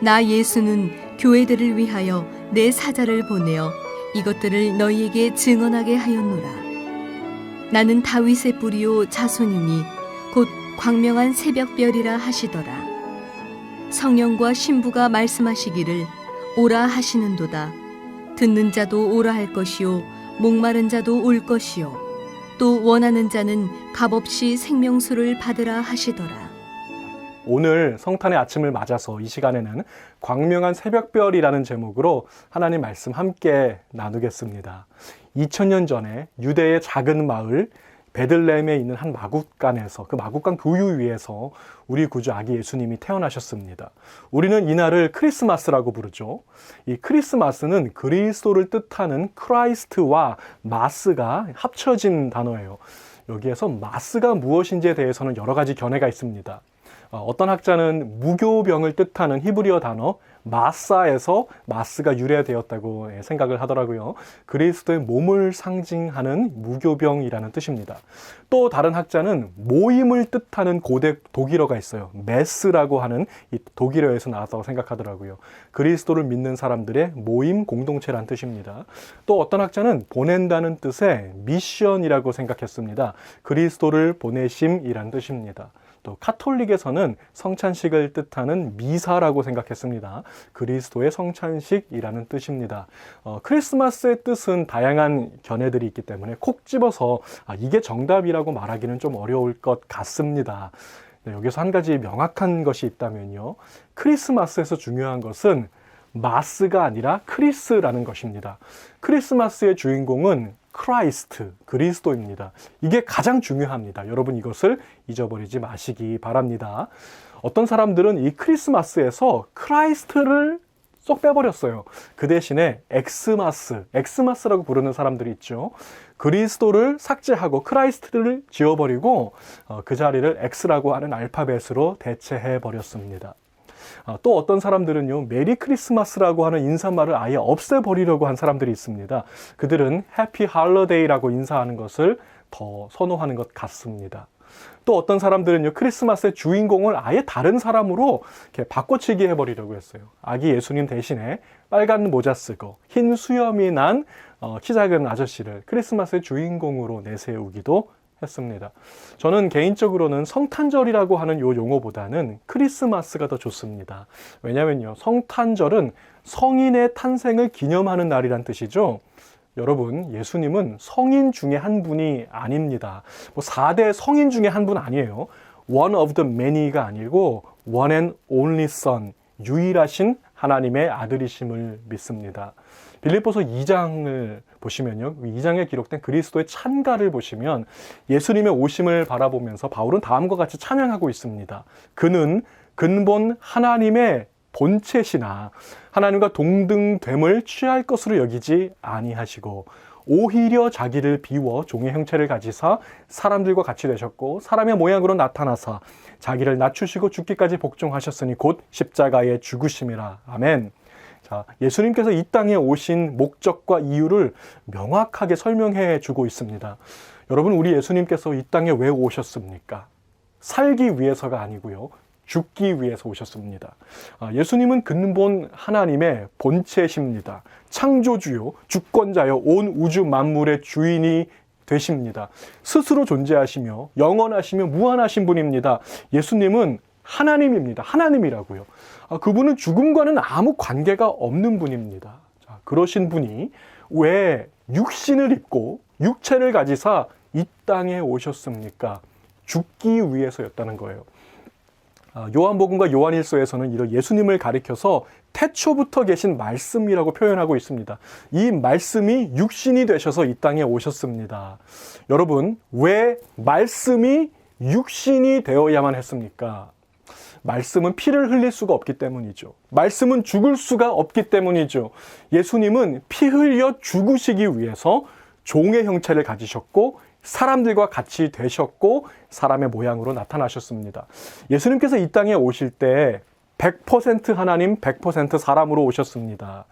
나 예수는 교회들을 위하여 내 사자를 보내어 이것들을 너희에게 증언하게 하였노라. 나는 다윗의 뿌리요 자손이니 곧 광명한 새벽별이라 하시더라. 성령과 신부가 말씀하시기를 오라 하시는도다. 듣는 자도 오라 할 것이요 목마른 자도 올 것이요 또 원하는 자는 값없이 생명수를 받으라 하시더라. 오늘 성탄의 아침을 맞아서 이 시간에는 광명한 새벽별이라는 제목으로 하나님 말씀 함께 나누겠습니다. 2000년 전에 유대의 작은 마을 베들레헴에 있는 한 마국간에서, 그 마국간 교유 위에서 우리 구주 아기 예수님이 태어나셨습니다. 우리는 이날을 크리스마스라고 부르죠. 이 크리스마스는 그리스도를 뜻하는 크라이스트와 마스가 합쳐진 단어예요. 여기에서 마스가 무엇인지에 대해서는 여러 가지 견해가 있습니다. 어떤 학자는 무교병을 뜻하는 히브리어 단어 마사에서 마스가 유래되었다고 생각을 하더라고요. 그리스도의 몸을 상징하는 무교병이라는 뜻입니다. 또 다른 학자는 모임을 뜻하는 고대 독일어가 있어요. 메스라고 하는 이 독일어에서 나왔다고 생각하더라고요. 그리스도를 믿는 사람들의 모임 공동체란 뜻입니다. 또 어떤 학자는 보낸다는 뜻의 미션이라고 생각했습니다. 그리스도를 보내심이란 뜻입니다. 또 카톨릭에서는 성찬식을 뜻하는 미사라고 생각했습니다. 그리스도의 성찬식이라는 뜻입니다. 크리스마스의 뜻은 다양한 견해들이 있기 때문에 콕 집어서 이게 정답이라고 말하기는 좀 어려울 것 같습니다. 여기서 한 가지 명확한 것이 있다면요. 크리스마스에서 중요한 것은 마스가 아니라 크리스라는 것입니다. 크리스마스의 주인공은 크라이스트, 그리스도입니다. 이게 가장 중요합니다. 여러분 이것을 잊어버리지 마시기 바랍니다. 어떤 사람들은 이 크리스마스에서 크라이스트를 쏙 빼버렸어요. 그 대신에 엑스마스라고 부르는 사람들이 있죠. 그리스도를 삭제하고 크라이스트를 지워버리고 그 자리를 X라고 하는 알파벳으로 대체해버렸습니다. 또 어떤 사람들은요, 메리 크리스마스라고 하는 인사말을 아예 없애버리려고 한 사람들이 있습니다. 그들은 해피 할러데이라고 인사하는 것을 더 선호하는 것 같습니다. 또 어떤 사람들은요, 크리스마스의 주인공을 아예 다른 사람으로 이렇게 바꿔치기 해버리려고 했어요. 아기 예수님 대신에 빨간 모자 쓰고 흰 수염이 난 키 작은 아저씨를 크리스마스의 주인공으로 내세우기도 했습니다. 저는 개인적으로는 성탄절이라고 하는 이 용어보다는 크리스마스가 더 좋습니다. 왜냐면요, 성탄절은 성인의 탄생을 기념하는 날이란 뜻이죠. 여러분, 예수님은 성인 중에 한 분이 아닙니다. 4대 성인 중에 한 분 아니에요. One of the many가 아니고 one and only son, 유일하신 하나님의 아들이심을 믿습니다. 빌립보서 2장을 보시면요, 2장에 기록된 그리스도의 찬가를 보시면 예수님의 오심을 바라보면서 바울은 다음과 같이 찬양하고 있습니다. 그는 근본 하나님의 본체시나 하나님과 동등됨을 취할 것으로 여기지 아니하시고 오히려 자기를 비워 종의 형체를 가지사 사람들과 같이 되셨고 사람의 모양으로 나타나사 자기를 낮추시고 죽기까지 복종하셨으니 곧 십자가에 죽으심이라. 아멘. 자, 예수님께서 이 땅에 오신 목적과 이유를 명확하게 설명해 주고 있습니다. 여러분, 우리 예수님께서 이 땅에 왜 오셨습니까? 살기 위해서가 아니고요, 죽기 위해서 오셨습니다. 예수님은 근본 하나님의 본체십니다. 창조주요, 주권자요, 온 우주 만물의 주인이 되십니다. 스스로 존재하시며 영원하시며 무한하신 분입니다. 예수님은 하나님입니다. 하나님이라고요. 그분은 죽음과는 아무 관계가 없는 분입니다. 자, 그러신 분이 왜 육신을 입고 육체를 가지사 이 땅에 오셨습니까? 죽기 위해서였다는 거예요. 요한복음과 요한일서에서는 이런 예수님을 가리켜서 태초부터 계신 말씀이라고 표현하고 있습니다. 이 말씀이 육신이 되셔서 이 땅에 오셨습니다. 여러분, 왜 말씀이 육신이 되어야만 했습니까? 말씀은 피를 흘릴 수가 없기 때문이죠. 말씀은 죽을 수가 없기 때문이죠. 예수님은 피 흘려 죽으시기 위해서 종의 형체를 가지셨고 사람들과 같이 되셨고 사람의 모양으로 나타나셨습니다. 예수님께서 이 땅에 오실 때 100% 하나님, 100% 사람으로 오셨습니다.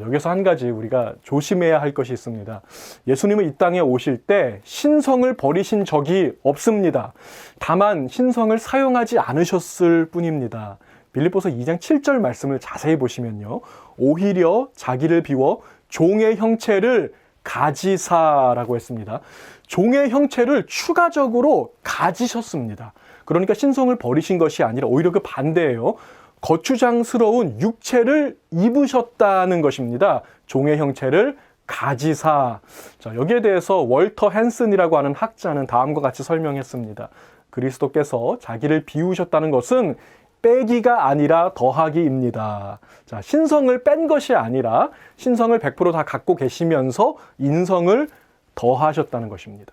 여기서 한 가지 우리가 조심해야 할 것이 있습니다. 예수님은 이 땅에 오실 때 신성을 버리신 적이 없습니다. 다만 신성을 사용하지 않으셨을 뿐입니다. 빌립보서 2장 7절 말씀을 자세히 보시면요. 오히려 자기를 비워 종의 형체를 가지사라고 했습니다. 종의 형체를 추가적으로 가지셨습니다. 그러니까 신성을 버리신 것이 아니라 오히려 그 반대예요. 거추장스러운 육체를 입으셨다는 것입니다. 종의 형체를 가지사. 자, 여기에 대해서 월터 헨슨이라고 하는 학자는 다음과 같이 설명했습니다. 그리스도께서 자기를 비우셨다는 것은 빼기가 아니라 더하기입니다. 자, 신성을 뺀 것이 아니라 신성을 100% 다 갖고 계시면서 인성을 더하셨다는 것입니다.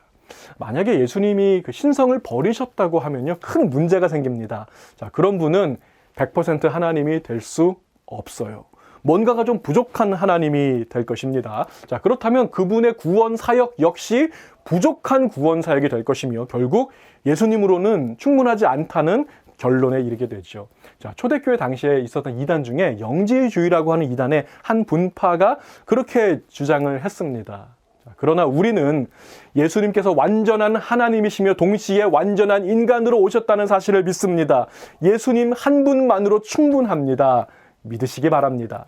만약에 예수님이 그 신성을 버리셨다고 하면요, 큰 문제가 생깁니다. 자, 그런 분은 100% 하나님이 될 수 없어요. 뭔가가 좀 부족한 하나님이 될 것입니다. 자, 그렇다면 그분의 구원 사역 역시 부족한 구원 사역이 될 것이며 결국 예수님으로는 충분하지 않다는 결론에 이르게 되죠. 자, 초대교회 당시에 있었던 이단 중에 영지주의라고 하는 이단의 한 분파가 그렇게 주장을 했습니다. 자, 그러나 우리는 예수님께서 완전한 하나님이시며 동시에 완전한 인간으로 오셨다는 사실을 믿습니다. 예수님 한 분만으로 충분합니다. 믿으시기 바랍니다.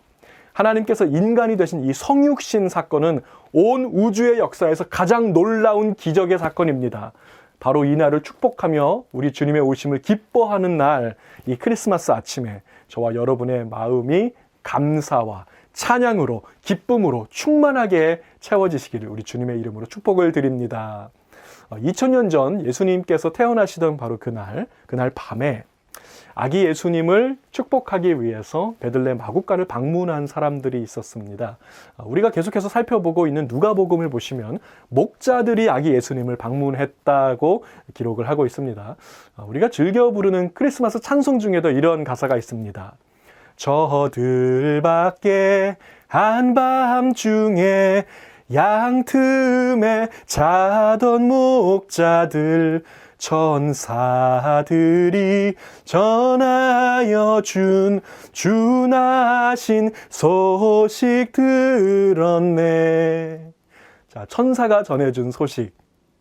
하나님께서 인간이 되신 이 성육신 사건은 온 우주의 역사에서 가장 놀라운 기적의 사건입니다. 바로 이 날을 축복하며 우리 주님의 오심을 기뻐하는 날, 이 크리스마스 아침에 저와 여러분의 마음이 감사와 찬양으로, 기쁨으로 충만하게 채워지시기를 우리 주님의 이름으로 축복을 드립니다. 2000년 전 예수님께서 태어나시던 바로 그날 밤에 아기 예수님을 축복하기 위해서 베들레헴 마구간을 방문한 사람들이 있었습니다. 우리가 계속해서 살펴보고 있는 누가복음을 보시면 목자들이 아기 예수님을 방문했다고 기록을 하고 있습니다. 우리가 즐겨 부르는 크리스마스 찬송 중에도 이런 가사가 있습니다. 저들밖에 한밤중에 양틈에 자던 목자들 천사들이 전하여 준 준하신 소식 들었네. 자, 천사가 전해준 소식,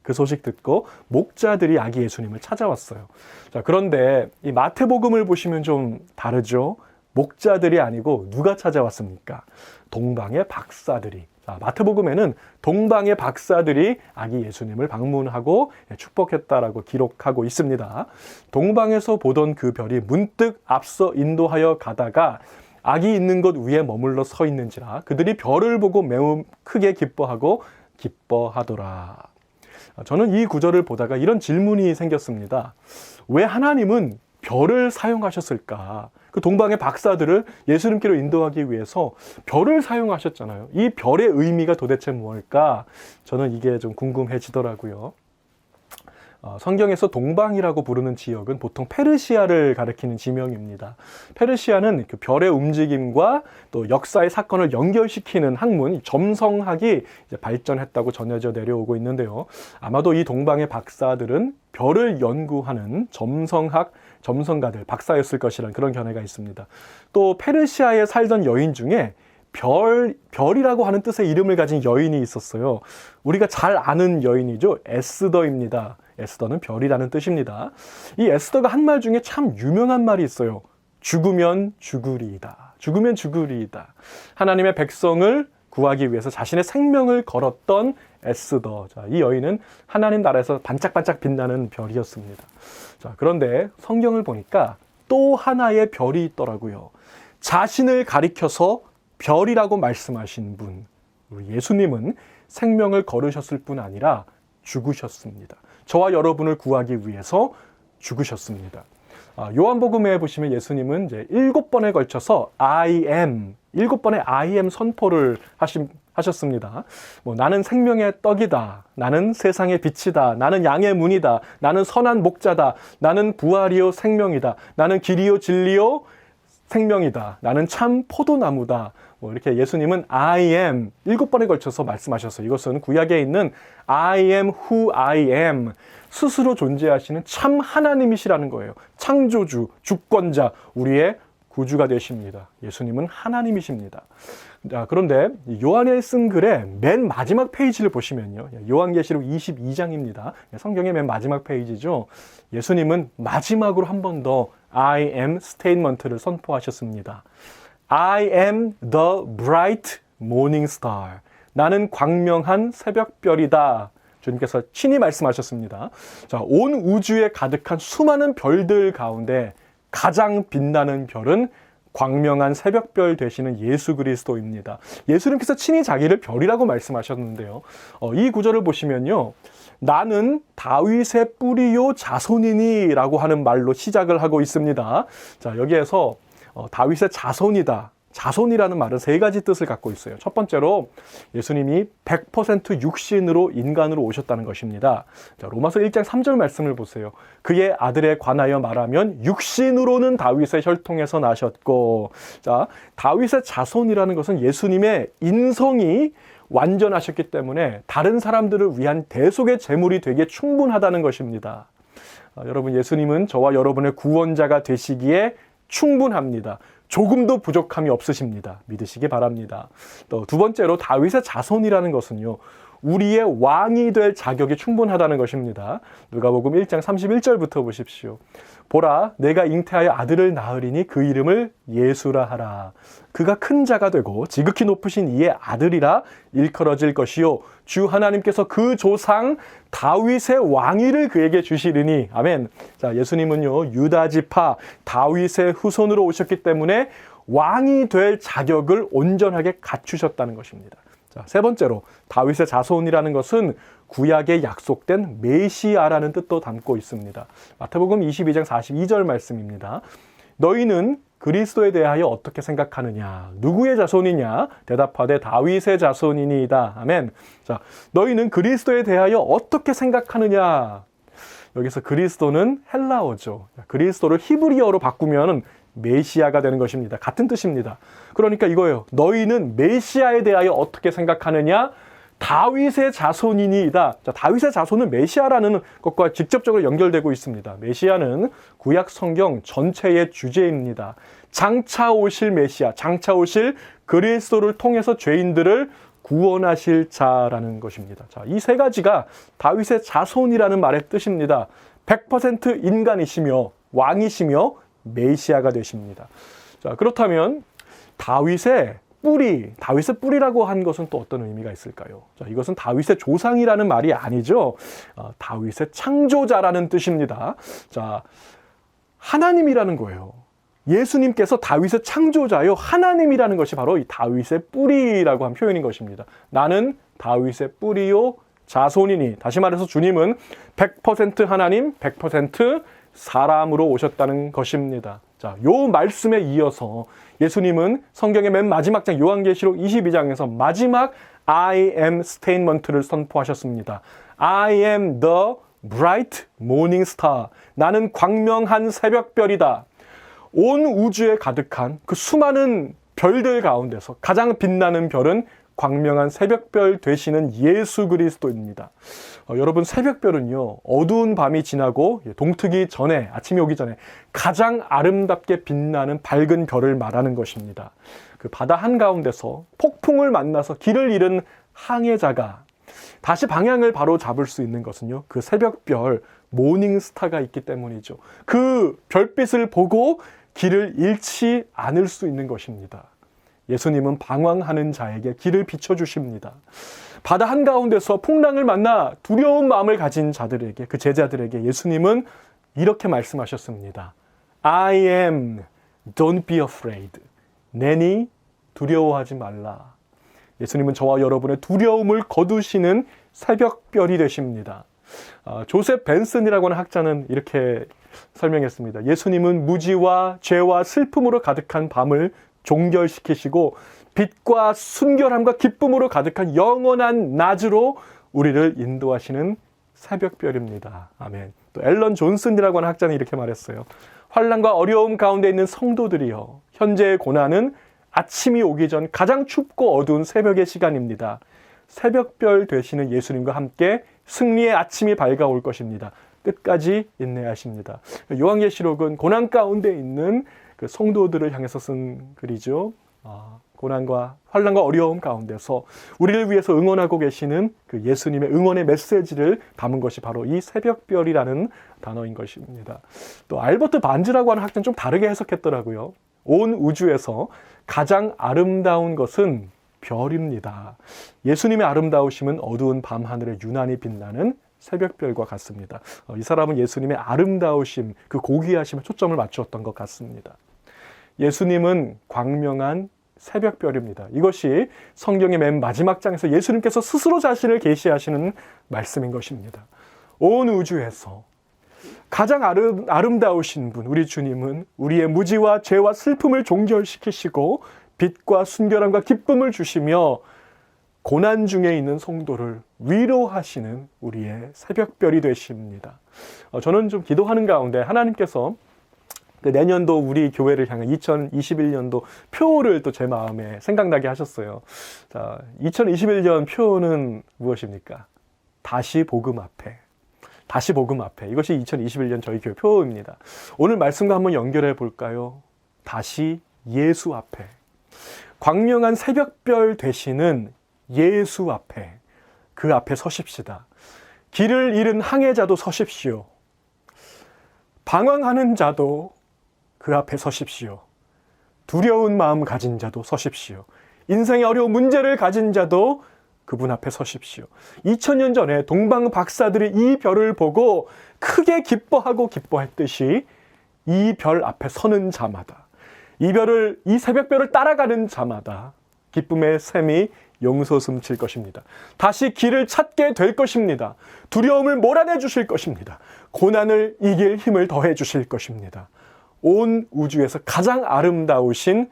그 소식 듣고 목자들이 아기 예수님을 찾아왔어요. 자, 그런데 이 마태복음을 보시면 좀 다르죠. 목자들이 아니고 누가 찾아왔습니까? 동방의 박사들이. 자, 마태복음에는 동방의 박사들이 아기 예수님을 방문하고 축복했다라고 기록하고 있습니다. 동방에서 보던 그 별이 문득 앞서 인도하여 가다가 아기 있는 곳 위에 머물러 서 있는지라 그들이 별을 보고 매우 크게 기뻐하더라. 저는 이 구절을 보다가 이런 질문이 생겼습니다. 왜 하나님은 별을 사용하셨을까? 그 동방의 박사들을 예수님께로 인도하기 위해서 별을 사용하셨잖아요. 이 별의 의미가 도대체 무엇일까? 저는 이게 좀 궁금해지더라고요. 성경에서 동방이라고 부르는 지역은 보통 페르시아를 가리키는 지명입니다. 페르시아는 그 별의 움직임과 또 역사의 사건을 연결시키는 학문, 점성학이 이제 발전했다고 전해져 내려오고 있는데요. 아마도 이 동방의 박사들은 별을 연구하는 점성가들, 박사였을 것이라는 그런 견해가 있습니다. 또 페르시아에 살던 여인 중에 별이라고 하는 뜻의 이름을 가진 여인이 있었어요. 우리가 잘 아는 여인이죠. 에스더입니다. 에스더는 별이라는 뜻입니다. 이 에스더가 한 말 중에 참 유명한 말이 있어요. 죽으면 죽으리이다. 죽으면 죽으리이다. 하나님의 백성을 구하기 위해서 자신의 생명을 걸었던 에스더. 자, 이 여인은 하나님 나라에서 반짝반짝 빛나는 별이었습니다. 자, 그런데 성경을 보니까 또 하나의 별이 있더라고요. 자신을 가리켜서 별이라고 말씀하신 분, 우리 예수님은 생명을 걸으셨을 뿐 아니라 죽으셨습니다. 저와 여러분을 구하기 위해서 죽으셨습니다. 요한복음에 보시면 예수님은 이제 7번에 걸쳐서 I am, 7번의 I am 선포를 하셨습니다. 나는 생명의 떡이다. 나는 세상의 빛이다. 나는 양의 문이다. 나는 선한 목자다. 나는 부활이요 생명이다. 나는 길이요 진리요 생명이다. 나는 참 포도나무다. 이렇게 예수님은 I am 7번에 걸쳐서 말씀하셨어요. 이것은 구약에 있는 I am who I am, 스스로 존재하시는 참 하나님이시라는 거예요. 창조주, 주권자, 우리의 구주가 되십니다. 예수님은 하나님이십니다. 자, 그런데 요한의 쓴 글의 맨 마지막 페이지를 보시면요. 요한계시록 22장입니다. 성경의 맨 마지막 페이지죠. 예수님은 마지막으로 한 번 더 I am 스테이트먼트를 선포하셨습니다. I am the bright morning star. 나는 광명한 새벽별이다. 주님께서 친히 말씀하셨습니다. 자, 온 우주에 가득한 수많은 별들 가운데 가장 빛나는 별은 광명한 새벽별 되시는 예수 그리스도입니다. 예수님께서 친히 자기를 별이라고 말씀하셨는데요. 이 구절을 보시면요. 나는 다윗의 뿌리요 자손이니 라고 하는 말로 시작을 하고 있습니다. 자, 여기에서 다윗의 자손이다. 자손이라는 말은 세 가지 뜻을 갖고 있어요. 첫 번째로 예수님이 100% 육신으로 인간으로 오셨다는 것입니다. 자, 로마서 1장 3절 말씀을 보세요. 그의 아들에 관하여 말하면 육신으로는 다윗의 혈통에서 나셨고, 자, 다윗의 자손이라는 것은 예수님의 인성이 완전하셨기 때문에 다른 사람들을 위한 대속의 제물이 되기에 충분하다는 것입니다. 여러분, 예수님은 저와 여러분의 구원자가 되시기에 충분합니다. 조금도 부족함이 없으십니다. 믿으시기 바랍니다. 또 두 번째로 다윗의 자손이라는 것은요. 우리의 왕이 될 자격이 충분하다는 것입니다. 누가복음 1장 31절부터 보십시오. 보라, 내가 잉태하여 아들을 낳으리니 그 이름을 예수라 하라. 그가 큰 자가 되고 지극히 높으신 이의 아들이라 일컬어질 것이요. 주 하나님께서 그 조상 다윗의 왕위를 그에게 주시리니. 아멘. 자, 예수님은요, 유다 지파 다윗의 후손으로 오셨기 때문에 왕이 될 자격을 온전하게 갖추셨다는 것입니다. 자, 세 번째로 다윗의 자손이라는 것은 구약에 약속된 메시아라는 뜻도 담고 있습니다. 마태복음 22장 42절 말씀입니다. 너희는 그리스도에 대하여 어떻게 생각하느냐? 누구의 자손이냐? 대답하되 다윗의 자손이니이다. 아멘. 자, 너희는 그리스도에 대하여 어떻게 생각하느냐? 여기서 그리스도는 헬라어죠. 그리스도를 히브리어로 바꾸면 메시아가 되는 것입니다. 같은 뜻입니다. 그러니까 이거예요. 너희는 메시아에 대하여 어떻게 생각하느냐? 다윗의 자손이니이다. 자, 다윗의 자손은 메시아라는 것과 직접적으로 연결되고 있습니다. 메시아는 구약 성경 전체의 주제입니다. 장차 오실 메시아, 장차 오실 그리스도를 통해서 죄인들을 구원하실 자라는 것입니다. 자, 이 세 가지가 다윗의 자손이라는 말의 뜻입니다. 100% 인간이시며 왕이시며 메시아가 되십니다. 자, 그렇다면 다윗의 뿌리라고 한 것은 또 어떤 의미가 있을까요? 자, 이것은 다윗의 조상이라는 말이 아니죠. 다윗의 창조자라는 뜻입니다. 자, 하나님이라는 거예요. 예수님께서 다윗의 창조자요 하나님이라는 것이 바로 이 다윗의 뿌리라고 한 표현인 것입니다. 나는 다윗의 뿌리요 자손이니. 다시 말해서 주님은 100% 하나님, 100% 사람으로 오셨다는 것입니다. 자, 요 말씀에 이어서 예수님은 성경의 맨 마지막 장 요한계시록 22장에서 마지막 I am 스테이트먼트를 선포하셨습니다. I am the bright morning star. 나는 광명한 새벽별이다. 온 우주에 가득한 그 수많은 별들 가운데서 가장 빛나는 별은 광명한 새벽별 되시는 예수 그리스도입니다. 여러분, 새벽별은요, 어두운 밤이 지나고 동트기 전에, 아침이 오기 전에 가장 아름답게 빛나는 밝은 별을 말하는 것입니다. 그 바다 한가운데서 폭풍을 만나서 길을 잃은 항해자가 다시 방향을 바로 잡을 수 있는 것은요, 그 새벽별 모닝스타가 있기 때문이죠. 그 별빛을 보고 길을 잃지 않을 수 있는 것입니다. 예수님은 방황하는 자에게 길을 비춰주십니다. 바다 한가운데서 풍랑을 만나 두려운 마음을 가진 자들에게, 그 제자들에게 예수님은 이렇게 말씀하셨습니다. I am, don't be afraid. 내니 두려워하지 말라. 예수님은 저와 여러분의 두려움을 거두시는 새벽별이 되십니다. 조셉 벤슨이라고 하는 학자는 이렇게 설명했습니다. 예수님은 무지와 죄와 슬픔으로 가득한 밤을 종결시키시고 빛과 순결함과 기쁨으로 가득한 영원한 낮으로 우리를 인도하시는 새벽별입니다. 아멘. 또 앨런 존슨이라고 하는 학자는 이렇게 말했어요. 환난과 어려움 가운데 있는 성도들이여, 현재의 고난은 아침이 오기 전 가장 춥고 어두운 새벽의 시간입니다. 새벽별 되시는 예수님과 함께 승리의 아침이 밝아올 것입니다. 끝까지 인내하십니다. 요한계시록은 고난 가운데 있는 그 성도들을 향해서 쓴 글이죠. 고난과 환난과 어려움 가운데서 우리를 위해서 응원하고 계시는 그 예수님의 응원의 메시지를 담은 것이 바로 이 새벽별이라는 단어인 것입니다. 또 알버트 반즈라고 하는 학자는 좀 다르게 해석했더라고요. 온 우주에서 가장 아름다운 것은 별입니다. 예수님의 아름다우심은 어두운 밤하늘에 유난히 빛나는 새벽별과 같습니다. 이 사람은 예수님의 아름다우심, 그 고귀하심에 초점을 맞추었던 것 같습니다. 예수님은 광명한 새벽별입니다. 이것이 성경의 맨 마지막 장에서 예수님께서 스스로 자신을 계시하시는 말씀인 것입니다. 온 우주에서 가장 아름다우신 분, 우리 주님은 우리의 무지와 죄와 슬픔을 종결시키시고 빛과 순결함과 기쁨을 주시며 고난 중에 있는 성도를 위로하시는 우리의 새벽별이 되십니다. 저는 좀 기도하는 가운데 하나님께서 내년도 우리 교회를 향한 2021년도 표를 또 제 마음에 생각나게 하셨어요. 자, 2021년 표는 무엇입니까? 다시 복음 앞에. 다시 복음 앞에. 이것이 2021년 저희 교회 표입니다. 오늘 말씀과 한번 연결해 볼까요? 다시 예수 앞에. 광명한 새벽별 되시는 예수 앞에. 그 앞에 서십시다. 길을 잃은 항해자도 서십시오. 방황하는 자도 그 앞에 서십시오. 두려운 마음 가진 자도 서십시오. 인생의 어려운 문제를 가진 자도 그분 앞에 서십시오. 2000년 전에 동방 박사들이 이 별을 보고 크게 기뻐하고 기뻐했듯이 이 별 앞에 서는 자마다, 이 새벽별을 따라가는 자마다 기쁨의 샘이 용솟음칠 것입니다. 다시 길을 찾게 될 것입니다. 두려움을 몰아내 주실 것입니다. 고난을 이길 힘을 더해 주실 것입니다. 온 우주에서 가장 아름다우신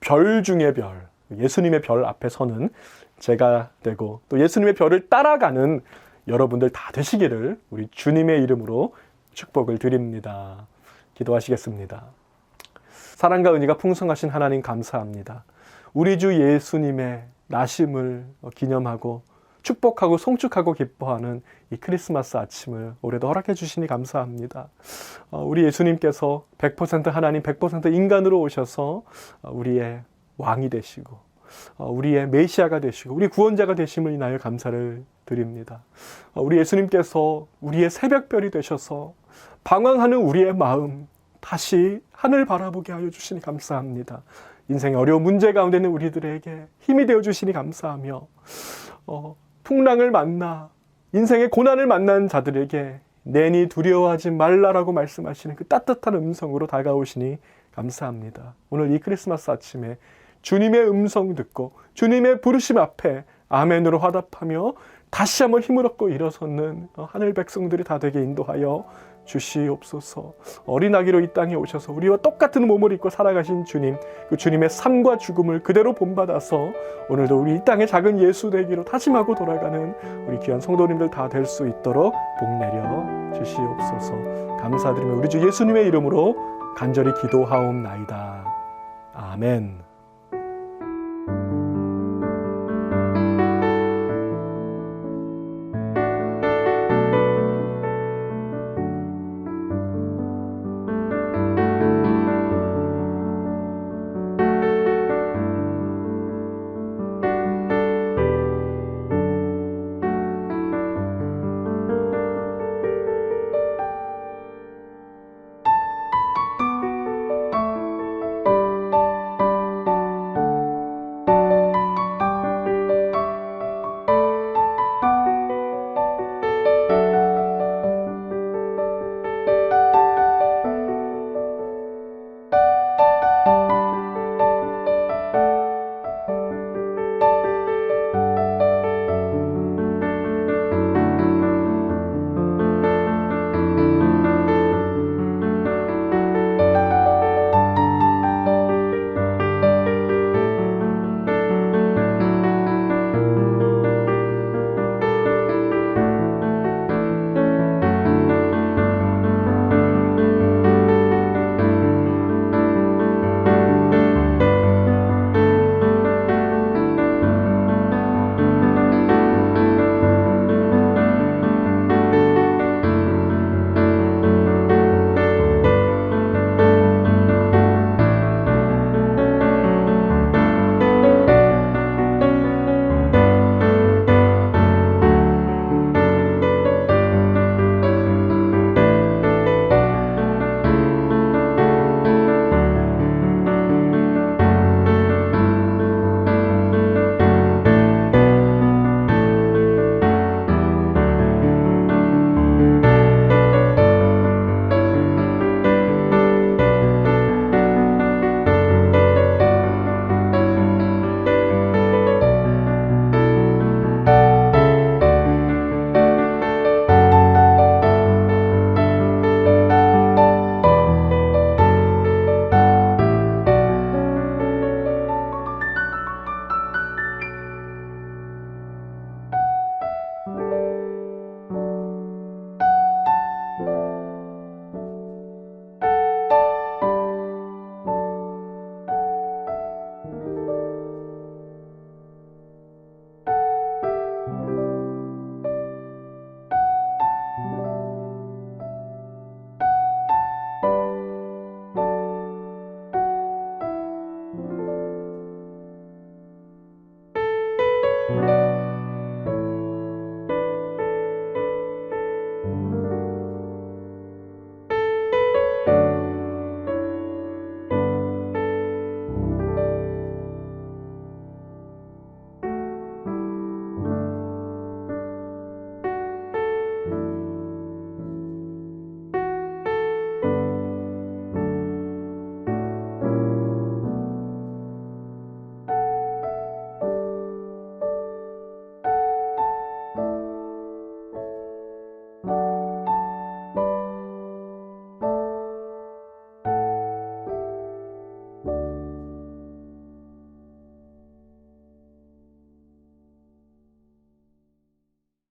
별 중의 별, 예수님의 별 앞에 서는 제가 되고 또 예수님의 별을 따라가는 여러분들 다 되시기를 우리 주님의 이름으로 축복을 드립니다. 기도하시겠습니다. 사랑과 은혜가 풍성하신 하나님 감사합니다. 우리 주 예수님의 나심을 기념하고 축복하고 송축하고 기뻐하는 이 크리스마스 아침을 올해도 허락해 주시니 감사합니다. 우리 예수님께서 100% 하나님 100% 인간으로 오셔서 우리의 왕이 되시고 우리의 메시아가 되시고 우리 구원자가 되심을 인하여 감사를 드립니다. 우리 예수님께서 우리의 새벽별이 되셔서 방황하는 우리의 마음 다시 하늘 바라보게 하여 주시니 감사합니다. 인생의 어려운 문제 가운데 있는 우리들에게 힘이 되어 주시니 감사하며 풍랑을 만나 인생의 고난을 만난 자들에게 내니 두려워하지 말라라고 말씀하시는 그 따뜻한 음성으로 다가오시니 감사합니다. 오늘 이 크리스마스 아침에 주님의 음성 듣고 주님의 부르심 앞에 아멘으로 화답하며 다시 한번 힘을 얻고 일어서는 하늘 백성들이 다 되게 인도하여 주시옵소서. 어린아기로 이 땅에 오셔서 우리와 똑같은 몸을 입고 살아가신 주님, 그 주님의 삶과 죽음을 그대로 본받아서 오늘도 우리 이 땅의 작은 예수 되기로 다짐하고 돌아가는 우리 귀한 성도님들 다 될 수 있도록 복 내려 주시옵소서. 감사드리며 우리 주 예수님의 이름으로 간절히 기도하옵나이다. 아멘.